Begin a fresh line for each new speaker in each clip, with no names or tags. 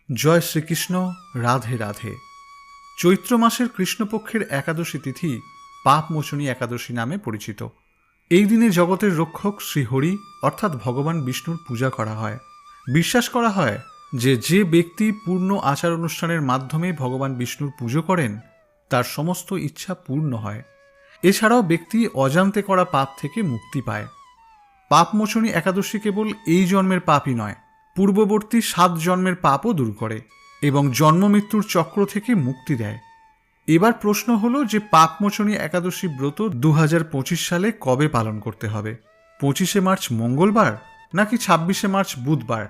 জয় শ্রীকৃষ্ণ। রাধে রাধে। চৈত্র মাসের কৃষ্ণপক্ষের একাদশী তিথি পাপমোচনী একাদশী নামে পরিচিত। এই দিনে জগতের রক্ষক শ্রীহরি অর্থাৎ ভগবান বিষ্ণুর পূজা করা হয়। বিশ্বাস করা হয় যে যে ব্যক্তি পূর্ণ আচার অনুষ্ঠানের মাধ্যমে ভগবান বিষ্ণুর পুজো করেন তার সমস্ত ইচ্ছা পূর্ণ হয়। এছাড়াও ব্যক্তি অজান্তে করা পাপ থেকে মুক্তি পায়। পাপমোচনী একাদশী কেবল এই জন্মের পাপই নয়, পূর্ববর্তী 7 জন্মের পাপও দূর করে এবং জন্ম মৃত্যুর চক্র থেকে মুক্তি দেয়। এবার প্রশ্ন হলো যে পাপমোচনী একাদশী ব্রত 2025 সালে কবে পালন করতে হবে? 25শে মার্চ মঙ্গলবার নাকি 26শে মার্চ বুধবার?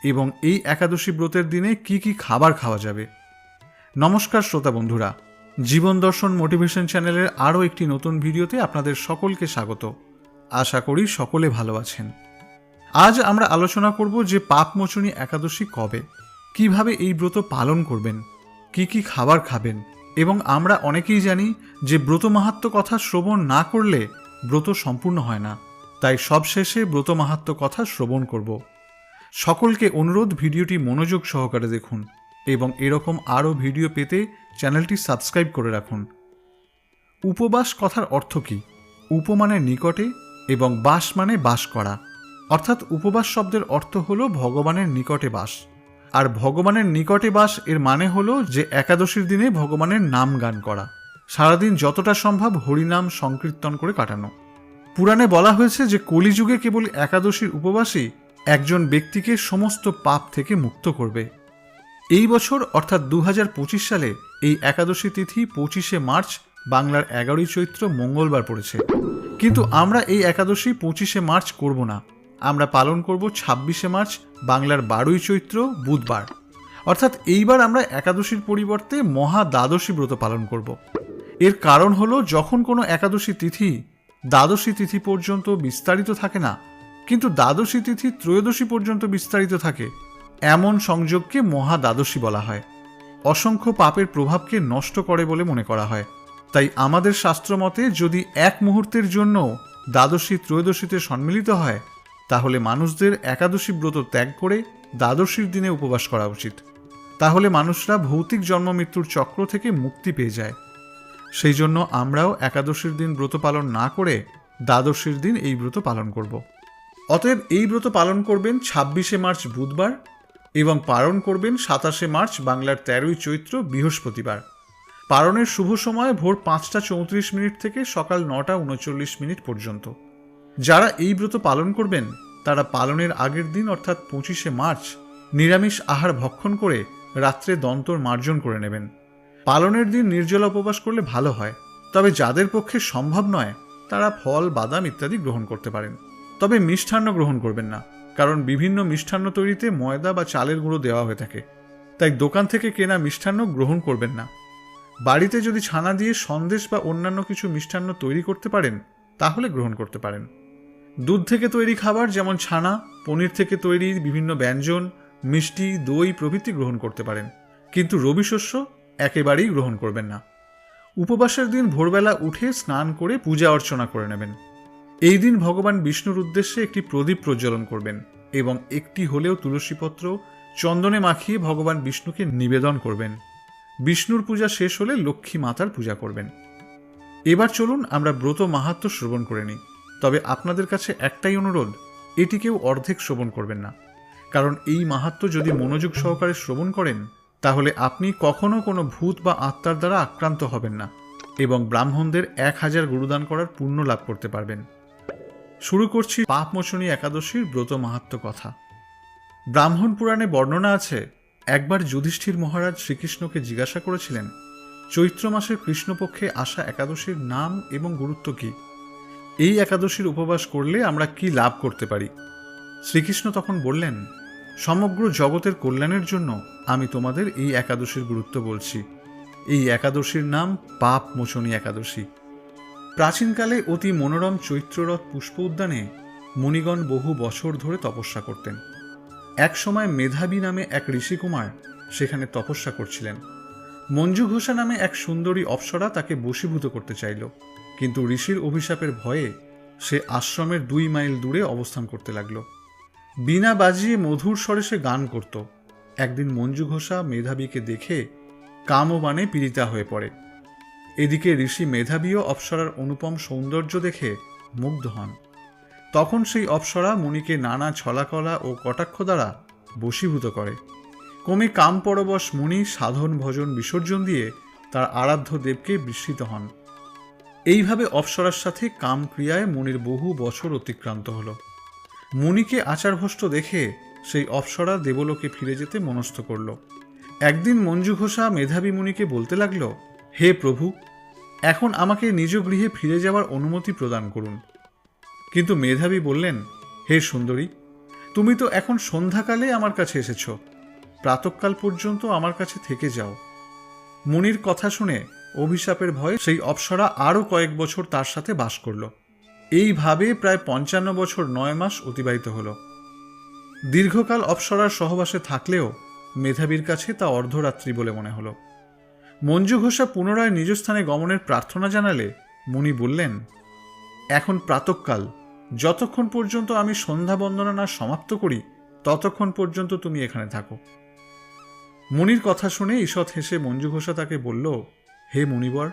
এবং এই একাদশী ব্রতের দিনে কি কি খাবার খাওয়া যাবে? নমস্কার শ্রোতা বন্ধুরা, জীবন দর্শন মোটিভেশন চ্যানেলের আরও একটি নতুন ভিডিওতে আপনাদের সকলকে স্বাগত। আশা করি সকলে ভালো আছেন। আজ আমরা আলোচনা করব যে পাপমোচনী একাদশী কবে, কিভাবে এই ব্রত পালন করবেন, কি কি খাবার খাবেন, এবং আমরা অনেকেই জানি যে ব্রত মাহাত্ম্য কথা শ্রবণ না করলে ব্রত সম্পূর্ণ হয় না, তাই সবশেষে ব্রত মাহাত্ম্য কথা শ্রবণ করব। সকলকে অনুরোধ, ভিডিওটি মনোযোগ সহকারে দেখুন এবং এরকম আরও ভিডিও পেতে চ্যানেলটি সাবস্ক্রাইব করে রাখুন। উপবাস কথার অর্থ কী? উপ মানে নিকটে এবং বাস মানে বাস করা, অর্থাৎ উপবাস শব্দের অর্থ হলো ভগবানের নিকটে বাস। আর ভগবানের নিকটে বাস এর মানে হলো যে একাদশীর দিনে ভগবানের নাম গান করা, সারাদিন যতটা সম্ভব হরিনাম সংকীর্তন করে কাটানো। পুরাণে বলা হয়েছে যে কলিযুগে কেবল একাদশীর উপবাসই একজন ব্যক্তিকে সমস্ত পাপ থেকে মুক্ত করবে। এই বছর অর্থাৎ 2025 সালে এই একাদশী তিথি 25শে মার্চ বাংলার 11ই চৈত্র মঙ্গলবার পড়েছে। কিন্তু আমরা এই একাদশী 25শে মার্চ করব না, আমরা পালন করব 26শে মার্চ বাংলার 12ই চৈত্র বুধবার। অর্থাৎ এইবার আমরা একাদশীর পরিবর্তে মহা দ্বাদশী ব্রত পালন করব। এর কারণ হলো যখন কোনো একাদশী তিথি দ্বাদশী তিথি পর্যন্ত বিস্তারিত থাকে না, কিন্তু দ্বাদশী তিথি ত্রয়োদশী পর্যন্ত বিস্তারিত থাকে, এমন সংযোগকে মহা দ্বাদশী বলা হয়। অসংখ্য পাপের প্রভাবকে নষ্ট করে বলে মনে করা হয়। তাই আমাদের শাস্ত্র মতে যদি এক মুহূর্তের জন্য দ্বাদশী ত্রয়োদশীতে সম্মিলিত হয় তাহলে মানুষদের একাদশী ব্রত ত্যাগ করে দ্বাদশীর দিনে উপবাস করা উচিত। তাহলে মানুষরা ভৌতিক জন্ম মৃত্যুর চক্র থেকে মুক্তি পেয়ে যায়। সেই জন্য আমরাও একাদশীর দিন ব্রত পালন না করে দ্বাদশীর দিন এই ব্রত পালন করব। অতএব এই ব্রত পালন করবেন 26শে মার্চ বুধবার এবং পালন করবেন 27শে মার্চ বাংলার 13ই চৈত্র বৃহস্পতিবার। পালনের শুভ সময় ভোর 5:34 থেকে সকাল 9:39 পর্যন্ত। যারা এই ব্রত পালন করবেন তারা পালনের আগের দিন অর্থাৎ 25শে মার্চ নিরামিষ আহার ভক্ষণ করে রাত্রে দন্তর মার্জন করে নেবেন। পালনের দিন নির্জলা উপবাস করলে ভালো হয়, তবে যাদের পক্ষে সম্ভব নয় তারা ফল, বাদাম ইত্যাদি গ্রহণ করতে পারেন। তবে মিষ্টান্ন গ্রহণ করবেন না, কারণ বিভিন্ন মিষ্টান্ন তৈরিতে ময়দা বা চালের গুঁড়ো দেওয়া হয়ে থাকে, তাই দোকান থেকে কেনা মিষ্টান্ন গ্রহণ করবেন না। বাড়িতে যদি ছানা দিয়ে সন্দেশ বা অন্যান্য কিছু মিষ্টান্ন তৈরি করতে পারেন তাহলে গ্রহণ করতে পারেন। দুধ থেকে তৈরি খাবার যেমন ছানা, পনির থেকে তৈরি বিভিন্ন ব্যঞ্জন, মিষ্টি, দই প্রভৃতি গ্রহণ করতে পারেন, কিন্তু রবি শস্য একেবারেই গ্রহণ করবেন না। উপবাসের দিন ভোরবেলা উঠে স্নান করে পূজা অর্চনা করে নেবেন। এই দিন ভগবান বিষ্ণুর উদ্দেশ্যে একটি প্রদীপ প্রজ্বলন করবেন এবং একটি হলেও তুলসীপত্র চন্দনে মাখিয়ে ভগবান বিষ্ণুকে নিবেদন করবেন। বিষ্ণুর পূজা শেষ হলে লক্ষ্মী মাতার পূজা করবেন। এবার চলুন আমরা ব্রত মাহাত্ম্য শ্রবণ করে নিই। তবে আপনাদের কাছে একটাই অনুরোধ, এটি কেউ অর্ধেক শ্রবণ করবেন না, কারণ এই মাহাত্ম্য যদি মনোযোগ সহকারে শ্রবণ করেন তাহলে আপনি কখনো কোনো ভূত বা আত্মার দ্বারা আক্রান্ত হবেন না এবং ব্রাহ্মণদের 1000 গুরুদান করার পুণ্য লাভ করতে পারবেন। শুরু করছি পাপমোচনী একাদশীর ব্রত মাহাত্ম্য কথা। ব্রাহ্মণ পুরাণে বর্ণনা আছে, একবার যুধিষ্ঠির মহারাজ শ্রীকৃষ্ণকে জিজ্ঞাসা করেছিলেন চৈত্র মাসের কৃষ্ণপক্ষে আসা একাদশীর নাম এবং গুরুত্ব কী, এই একাদশীর উপবাস করলে আমরা কি লাভ করতে পারি। শ্রীকৃষ্ণ তখন বললেন, সমগ্র জগতের কল্যাণের জন্য আমি তোমাদের এই একাদশীর গুরুত্ব বলছি। এই একাদশীর নাম পাপমোচনী একাদশী। প্রাচীনকালে অতি মনোরম চৈত্ররথ পুষ্প উদ্যানে মুনিগণ বহু বছর ধরে তপস্যা করতেন। এক সময় মেধাবী নামে এক ঋষিকুমার সেখানে তপস্যা করছিলেন। মঞ্জু ঘোষা নামে এক সুন্দরী অপ্সরা তাকে বশীভূত করতে চাইল, কিন্তু ঋষির অভিশাপের ভয়ে সে আশ্রমের 2 মাইল দূরে অবস্থান করতে লাগল। বীণা বাজিয়ে মধুর স্বরে সে গান করত। একদিন মঞ্জু ঘোষা মেধাবীকে দেখে কামবাণে পীড়িতা হয়ে পড়ে। এদিকে ঋষি মেধাবীও অপ্সরার অনুপম সৌন্দর্য দেখে মুগ্ধ হন। তখন সেই অপ্সরা মুনিকে নানা ছলাকলা ও কটাক্ষ দ্বারা বশীভূত করে। ক্রমে কামপরবশ মুনি সাধন ভজন বিসর্জন দিয়ে তার আরাধ্য দেবকে বিস্মৃত হন। এইভাবে অপ্সরার সাথে কামক্রিয়ায় মুনির বহু বছর অতিক্রান্ত হল। মুনিকে আচারভ্রষ্ট দেখে সেই অপ্সরা দেবলোকে ফিরে যেতে মনস্থ করল। একদিন মঞ্জু ঘোষা মেধাবী মুনিকে বলতে লাগল, হে প্রভু, এখন আমাকে নিজ গৃহে ফিরে যাওয়ার অনুমতি প্রদান করুন। কিন্তু মেধাবী বললেন, হে সুন্দরী, তুমি তো এখন সন্ধ্যাকালে আমার কাছে এসেছ, প্রাতঃকাল পর্যন্ত আমার কাছে থেকে যাও। মুনির কথা শুনে অভিশাপের ভয়ে সেই অপ্সরা আরও কয়েক বছর তার সাথে বাস করল। এইভাবে প্রায় 55 বছর 9 মাস অতিবাহিত হল। দীর্ঘকাল অপ্সরার সহবাসে থাকলেও মেধাবীর কাছে তা অর্ধরাত্রি বলে মনে হল। মঞ্জু ঘোষা পুনরায় নিজ স্থানে গমনের প্রার্থনা জানালে মুনি বললেন, এখন প্রাতঃকাল, যতক্ষণ পর্যন্ত আমি সন্ধ্যা বন্দনা না সমাপ্ত করি ততক্ষণ পর্যন্ত তুমি এখানে থাকো। মুনির কথা শুনে ঈষৎ হেসে মঞ্জু ঘোষা তাকে বলল, হে মুনিবর,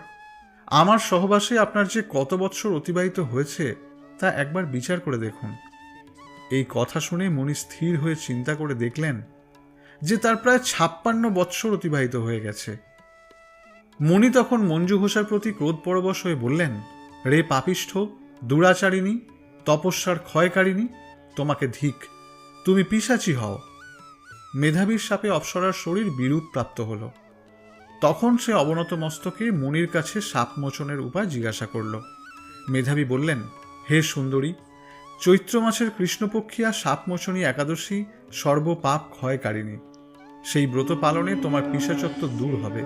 আমার সহবাসে আপনার যে কত বৎসর অতিবাহিত হয়েছে তা একবার বিচার করে দেখুন। এই কথা শুনে মুনি স্থির হয়ে চিন্তা করে দেখলেন যে তার প্রায় 56 বৎসর অতিবাহিত হয়ে গেছে। মুনি তখন মঞ্জু ঘোষার প্রতি ক্রোধপরবশ হয়ে বললেন, রে পাপিষ্ঠ, দুরাচারিণী, তপস্যার ক্ষয়কারিণী, তোমাকে ধিক, তুমি পিশাচী হও। মেধাবীর শাপে অপ্সরার শরীর বিরূপ প্রাপ্ত হল। তখন সে অবনত মস্তকে মুনির কাছে শাপ মোচনের উপায় জিজ্ঞাসা করল। মেধাবী বললেন, হে সুন্দরী, চৈত্র মাসের কৃষ্ণপক্ষিয়া শাপমোচনী একাদশী সর্বপাপ ক্ষয়কারিণী। সেই ব্রত পালনে তোমার পিশাচত্ব দূর হবে।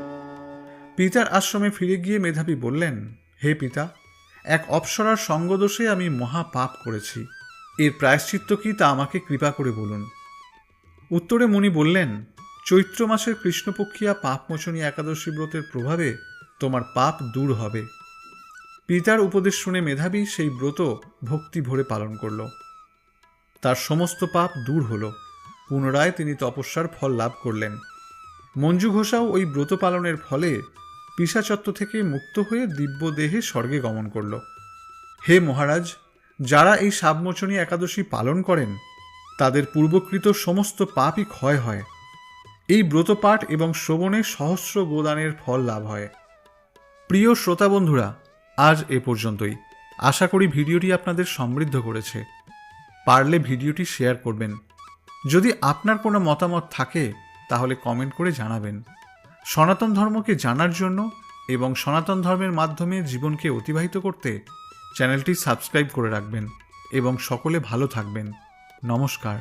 পিতার আশ্রমে ফিরে গিয়ে মেধাবী বললেন, হে পিতা, এক অপ্সরার সঙ্গদোষে আমি মহা পাপ করেছি। এর প্রায়শ্চিত্ত কি তা আমাকে কৃপা করে বলুন। উত্তরে মুনি বললেন, চৈত্র মাসের কৃষ্ণপক্ষিয়া পাপমোচনী একাদশী ব্রতের প্রভাবে তোমার পাপ দূর হবে। পিতার উপদেশ শুনে মেধাবী সেই ব্রত ভক্তি ভরে পালন করল। তার সমস্ত পাপ দূর হল। পুনরায় তিনি তপস্যার ফল লাভ করলেন। মঞ্জু ঘোষাও ওই ব্রত পালনের ফলে পিশাচত্ব থেকে মুক্ত হয়ে দিব্য দেহে স্বর্গে গমন করল। হে মহারাজ, যারা এই শাপমোচনী একাদশী পালন করেন তাদের পূর্বকৃত সমস্ত পাপই ক্ষয় হয়। এই ব্রতপাঠ এবং শ্রবণে সহস্র গোদানের ফল লাভ হয়। প্রিয় শ্রোতা বন্ধুরা, আজ এ পর্যন্তই। আশা করি ভিডিওটি আপনাদের সমৃদ্ধ করেছে। পারলে ভিডিওটি শেয়ার করবেন। যদি আপনার কোনো মতামত থাকে তাহলে কমেন্ট করে জানাবেন। সনাতন ধর্মকে জানার জন্য এবং সনাতন ধর্মের মাধ্যমে জীবনকে অতিবাহিত করতে চ্যানেলটি সাবস্ক্রাইব করে রাখবেন এবং সকলে ভালো থাকবেন। নমস্কার।